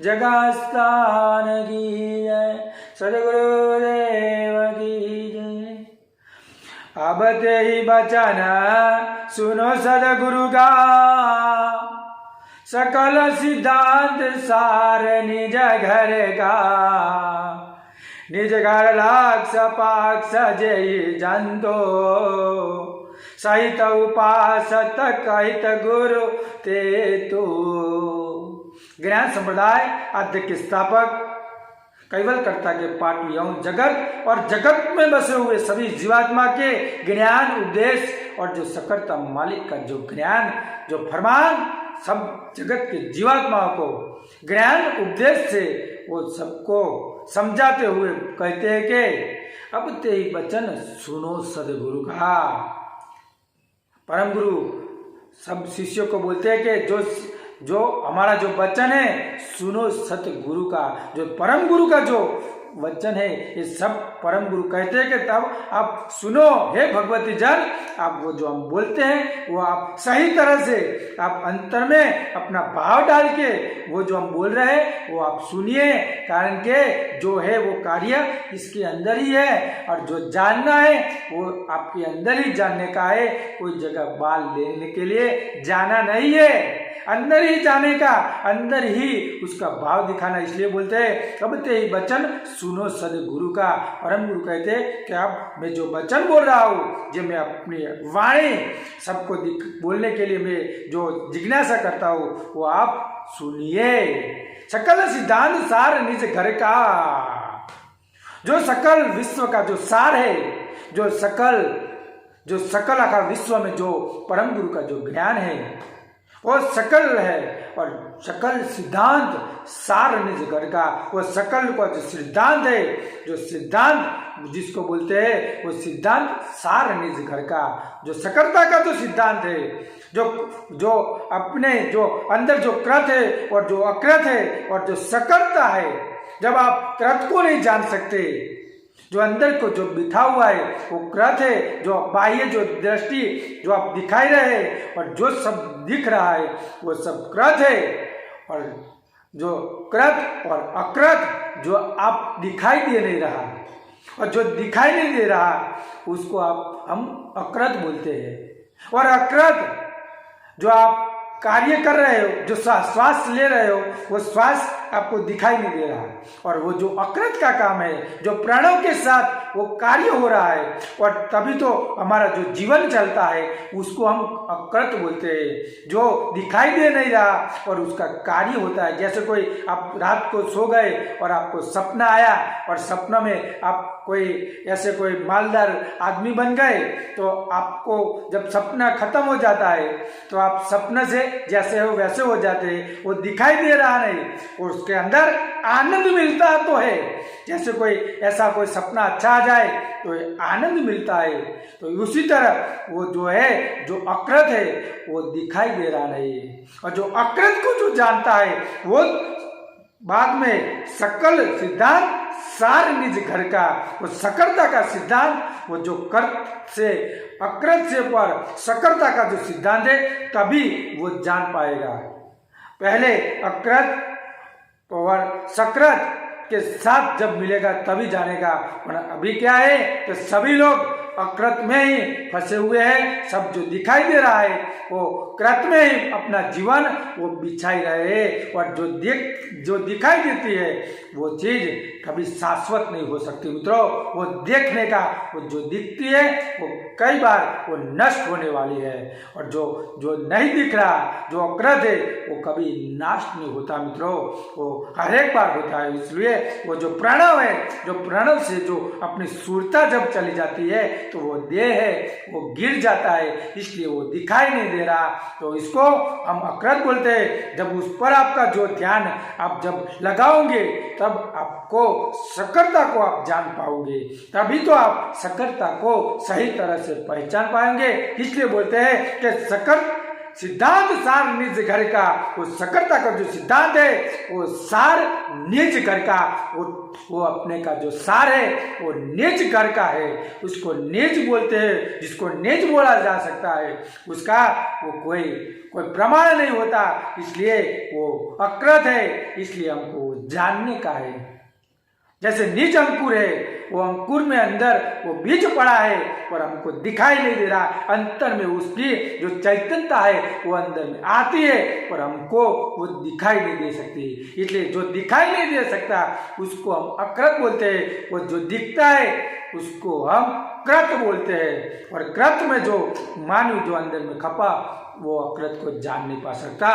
जगह स्थान की जय, सदगुरुदेव की जय। अब ते ही बचन सुनो सदगुरु का, सकल सिद्धांत सार निज घर का। निज घर लाक्ष पाक्ष जय जंतो, सहित उपासत कहित गुरु ते तो। ज्ञान संप्रदाय आद्य के स्थापक कैवल्यकर्ता के पाठ एवं जगत और जगत में बसे हुए सभी जीवात्मा के ज्ञान उपदेश और जो सकर्ता मालिक का जो ज्ञान जो फरमान सब जगत के जीवात्माओं को ज्ञान उपदेश से वो सबको समझाते हुए कहते हैं कि अब ते ही वचन सुनो सदगुरु का। परम गुरु सब शिष्यों को बोलते हैं कि जो हमारा जो वचन है सुनो सतगुरु का। जो परम गुरु का जो वचन है ये सब परम गुरु कहते हैं कि तब आप सुनो हे भगवती जन, आप वो जो हम बोलते हैं वो आप सही तरह से आप अंतर में अपना भाव डाल के वो जो हम बोल रहे हैं वो आप सुनिए। कारण के जो है वो कार्य इसके अंदर ही है और जो जानना है वो आपके अंदर ही जानने का है। कोई जगह बाल लेने के लिए जाना नहीं है, अंदर ही जाने का, अंदर ही उसका भाव दिखाना। इसलिए बोलते हैं अब ते ही वचन सुनो सदगुरु का। परम गुरु कहते हैं कि अब मैं जो वचन बोल रहा हूँ, जो मैं अपनी वाणी सबको बोलने के लिए मैं जो जिज्ञासा करता हूँ वो आप सुनिए। सकल सिद्धांत सार निज घर का। जो सकल विश्व का जो सार है, जो सकल आखा विश्व में जो परम गुरु का जो ज्ञान है वो सकल है। और सकल सिद्धांत सार निज घर का, वो सकल का जो सिद्धांत है, जो सिद्धांत जिसको बोलते हैं वो सिद्धांत सार निज घर का। जो सकलता का जो सिद्धांत है, जो अपने जो अंदर जो कृत है और जो अकृत है और जो सकलता है। जब आप कृत को नहीं जान सकते, जो अंदर को जो बिठा हुआ है वो कृत है, जो बाह्य जो दृष्टि जो आप दिखाई रहे हैं और जो सब दिख रहा है वो सब कृत है। और जो कृत और अकृत जो आप दिखाई दे नहीं रहा और जो दिखाई नहीं दे रहा उसको हम अकृत बोलते हैं। और अकृत जो आप कार्य कर रहे हो, जो श्वास ले रहे हो, वो श्वास आपको दिखाई नहीं दे रहा। और वो जो अकृत का काम है, जो प्राणों के साथ वो कार्य हो रहा है और तभी तो हमारा जो जीवन चलता है उसको हम अकृत बोलते हैं। जो दिखाई दे नहीं रहा और उसका कार्य होता है। जैसे कोई आप रात को सो गए और आपको सपना आया और सपना में आप कोई ऐसे कोई मालदार आदमी बन गए, तो आपको जब सपना खत्म हो जाता है तो आप सपने से जैसे हो वैसे हो जाते हैं, वो दिखाई दे रहा नहीं और उसके अंदर आनंद मिलता तो है। जैसे कोई ऐसा कोई सपना अच्छा आ जाए तो आनंद मिलता है, तो उसी तरह वो जो है जो अकृत है वो दिखाई दे रहा नहीं है। और जो अकृत को जो जानता है वो बाद में सकल सिद्धांत सार निज घर का, वो सकलता का सिद्धांत, वो जो कर्त से अकृत से पर सकलता का जो सिद्धांत है तभी वो जान पाएगा। पहले अकृत और सकृत के साथ जब मिलेगा तभी जानेगा। अभी क्या है तो सभी लोग अकृत में ही फंसे हुए हैं। सब जो दिखाई दे रहा है वो कृत में ही अपना जीवन वो बिछाई रहे और जो दिखाई देती है वो चीज कभी शाश्वत नहीं हो सकती मित्रों। वो देखने का वो जो दिखती है वो कई बार वो नष्ट होने वाली है और जो नहीं दिख रहा जो अकृत है वो कभी नाश नहीं होता मित्रों, वो हर एक बार होता है। इसलिए वो जो प्रणव है, जो प्रणव से जो अपनी सूरता जब चली जाती है तो वो देह है वो गिर जाता है, इसलिए वो दिखाई नहीं दे रहा। तो इसको हम अकृत बोलते हैं। जब उस पर आपका जो ध्यान आप जब लगाओगे तब आपको सकलता को आप जान पाओगे, तभी तो आप सकलता को सही तरह से पहचान पाएंगे। इसलिए बोलते हैं कि सिद्धांत सार निज घर का, वो सकरता का जो सिद्धांत है वो सार निज घर का, वो अपने का जो सार है वो निज घर का है। उसको निज बोलते हैं, जिसको निज बोला जा सकता है उसका वो कोई प्रमाण नहीं होता, इसलिए वो अकृत है, इसलिए हमको जानने का है। जैसे निज अंकुर है, वो अंकुर में अंदर वो बीज पड़ा है और हमको दिखाई नहीं दे रहा, अंतर में उसकी जो चैतन्यता है वो अंदर में आती है और हमको वो दिखाई नहीं दे सकती, इसलिए जो दिखाई नहीं दे सकता उसको हम अकृत बोलते हैं, वो जो दिखता है उसको हम कृत बोलते हैं। और कृत में जो मानव जो अंदर में खपा वो अकृत को जान नहीं पा सकता।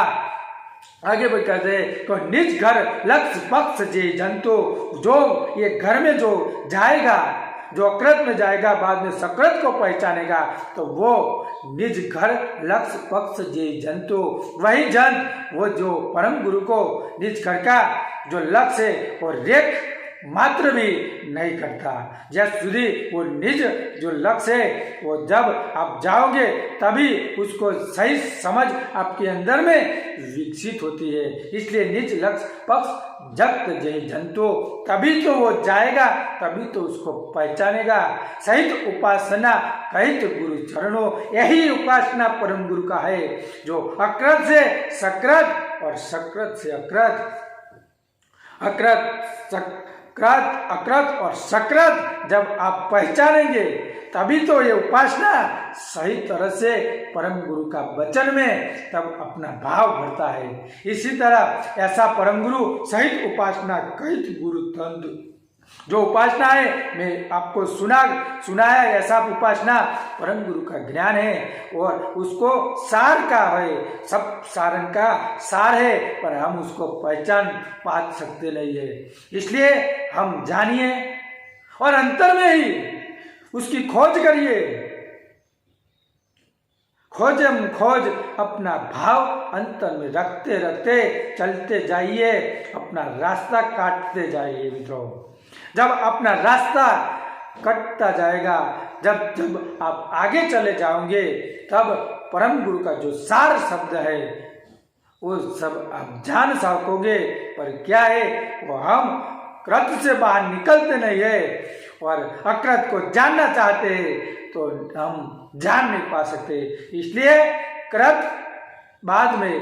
आगे बढ़ कहते तो निज घर लक्ष्य पक्ष जे जंतु, जो ये घर में जो जाएगा, जो अकृत में जाएगा, बाद में सकृत को पहचानेगा, तो वो निज घर लक्ष्य पक्ष जे जंतु, वही जंत वो जो परम गुरु को निज घर का जो लक्ष्य है और रेख मात्र भी नहीं करता। जब સુધી वो निज जो लक्ष्य है वो जब आप जाओगे तभी उसको सही समझ आपके अंदर में विकसित होती है। इसलिए निज लक्ष्य पक्ष जगत जय जंतु, तभी तो वो जाएगा, तभी तो उसको पहचानेगा। सहित उपासना कहित गुरु चरणों, यही उपासना परम गुरु का है, जो अकृत से सकृत और सकृत से अकृत, अकृत और सकृत जब आप पहचानेंगे तभी तो ये उपासना सही तरह से परम गुरु का वचन में तब अपना भाव भरता है। इसी तरह ऐसा परम गुरु सहित उपासना कहित गुरु तंत्र, जो उपासना है मैं आपको सुनाया, ऐसा उपासना परम गुरु का ज्ञान है और उसको सार का है, सब सारन का सार है, पर हम उसको पहचान पा सकते नहीं है। इसलिए हम जानिए और अंतर में ही उसकी खोज करिए, खोज अपना भाव अंतर में रखते रखते चलते जाइए, अपना रास्ता काटते जाइए। मित्रों, जब अपना रास्ता कटता जाएगा, जब आप आगे चले जाओगे, तब परम गुरु का जो सार शब्द है वो सब आप जान सकोगे। पर क्या है, वो हम कृत से बाहर निकलते नहीं है और अकृत को जानना चाहते हैं तो हम जान नहीं पा सकते। इसलिए कृत बाद में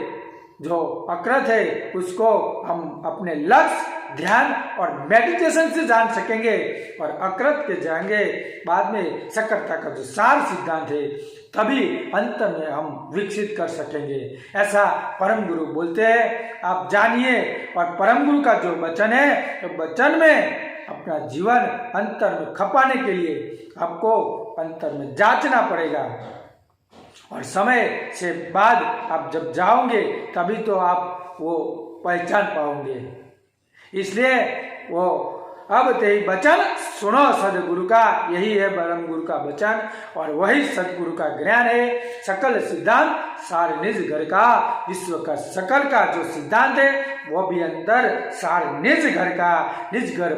जो अकृत है उसको हम अपने लक्ष्य, ध्यान और मेडिटेशन से जान सकेंगे और अकृत के जाएंगे बाद में सकरता का जो सार सिद्धांत है तभी अंत में हम विकसित कर सकेंगे। ऐसा परम गुरु बोलते हैं, आप जानिए। और परम गुरु का जो वचन है, तो वचन में अपना जीवन अंतर में खपाने के लिए आपको अंतर में जांचना पड़ेगा और समय से बाद आप जब जाओगे तभी तो आप वो पहचान पाओगे। इसलिए वो अब ते वचन सुनो सदगुरु का, यही है परम गुरु का वचन और वही सदगुरु का ज्ञान है। सकल सिद्धांत सार निज घर का, विश्व का सकल का जो सिद्धांत है वो भी अंदर सार निज घर का, निज घर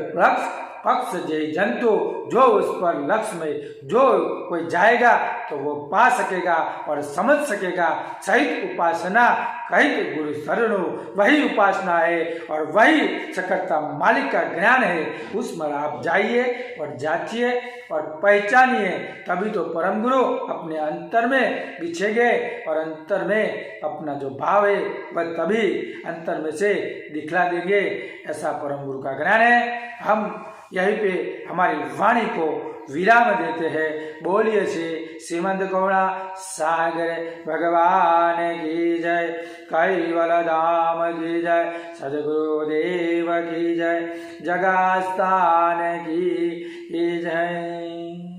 पक्ष जय जंतु, जो उस पर लक्ष्य में जो कोई जाएगा तो वो पा सकेगा और समझ सकेगा। सहित उपासना कहित गुरु शरणु, वही उपासना है और वही सकरता मालिक का ज्ञान है। उसमें आप जाइए और जाचिए और पहचानिए, तभी तो परम गुरु अपने अंतर में बिछेंगे और अंतर में अपना जो भाव है वह तभी अंतर में से दिखला देंगे। ऐसा परम गुरु का ज्ञान है। हम यहीं पे हमारी वाणी को विराम देते हैं। बोलिए श्री श्रीमंत गौड़ा सागर भगवान की जय, कैवल धाम की जय, सदगुरुदेव की जय, जगह स्थान की जय।